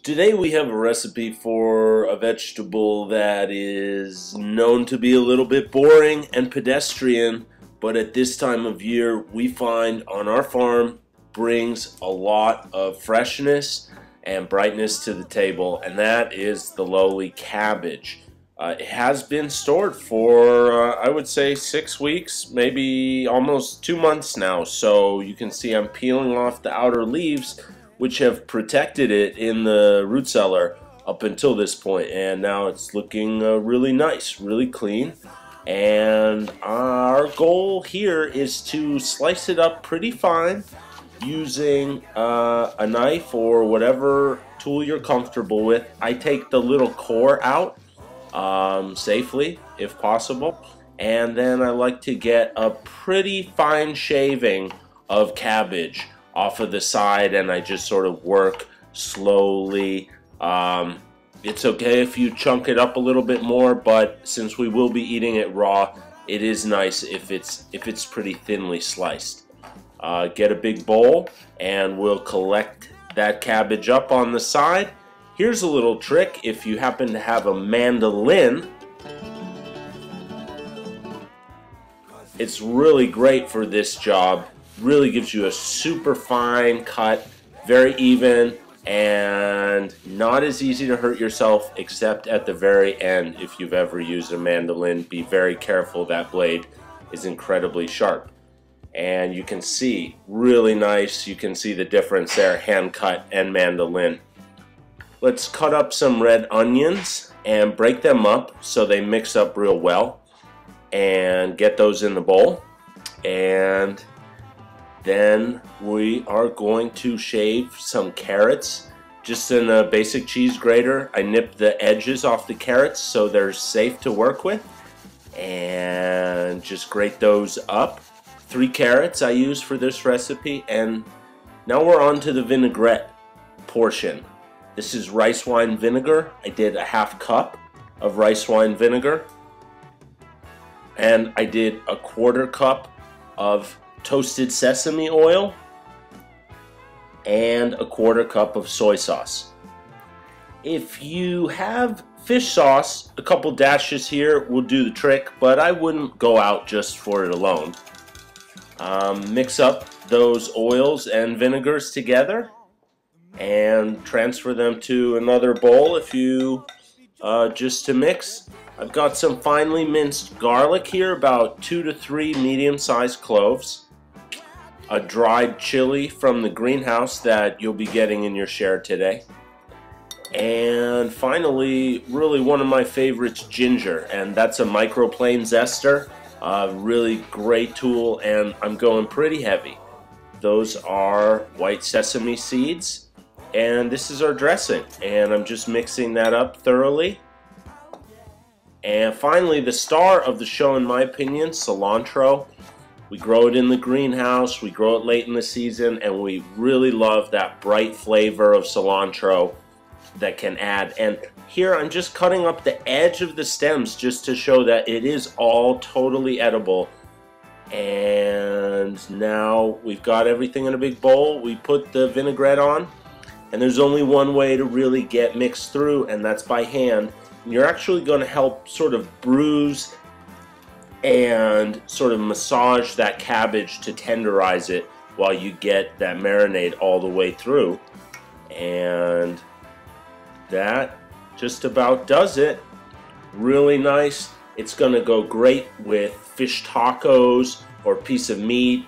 Today we have a recipe for a vegetable that is known to be a little bit boring and pedestrian, but at this time of year we find on our farm brings a lot of freshness and brightness to the table, and that is the lowly cabbage. It has been stored for I would say 6 weeks, maybe almost 2 months now, so you can see I'm peeling off the outer leaves which have protected it in the root cellar up until this point, and now it's looking really nice, really clean. And our goal here is to slice it up pretty fine using a knife or whatever tool you're comfortable with. I take the little core out safely if possible, and then I like to get a pretty fine shaving of cabbage off of the side, and I just sort of work slowly. It's okay if you chunk it up a little bit more, but since we will be eating it raw, it is nice if it's pretty thinly sliced. Get a big bowl and we'll collect that cabbage up on the side. Here's a little trick: if you happen to have a mandolin, it's really great for this job. Really gives you a super fine cut, very even, and not as easy to hurt yourself except at the very end. If you've ever used a mandolin, be very careful. That blade is incredibly sharp, and you can see really nice. You can see the difference there, hand cut and mandolin. Let's cut up some red onions and break them up so they mix up real well, and get those in the bowl. And then we are going to shave some carrots just in a basic cheese grater. I nip the edges off the carrots so they're safe to work with, and just grate those up. 3 carrots I use for this recipe. And now we're on to the vinaigrette portion. This is rice wine vinegar. I did a ½ cup of rice wine vinegar, and I did a ¼ cup of toasted sesame oil, and a ¼ cup of soy sauce. If you have fish sauce, a couple dashes here will do the trick, but I wouldn't go out just for it alone. Mix up those oils and vinegars together and transfer them to another bowl if you just to mix. I've got some finely minced garlic here, about 2 to 3 medium-sized cloves, a dried chili from the greenhouse that you'll be getting in your share today, and finally, really one of my favorites, ginger, and that's a microplane zester. Really great tool, and I'm going pretty heavy. Those are white sesame seeds, and this is our dressing, and I'm just mixing that up thoroughly. And finally, the star of the show in my opinion, cilantro. We grow it in the greenhouse, we grow it late in the season, and we really love that bright flavor of cilantro that can add. And here I'm just cutting up the edge of the stems just to show that it is all totally edible. And now we've got everything in a big bowl. We put the vinaigrette on, and there's only one way to really get mixed through, and that's by hand. And you're actually going to help sort of bruise and sort of massage that cabbage to tenderize it while you get that marinade all the way through. And that just about does it. Really nice. It's going to go great with fish tacos or a piece of meat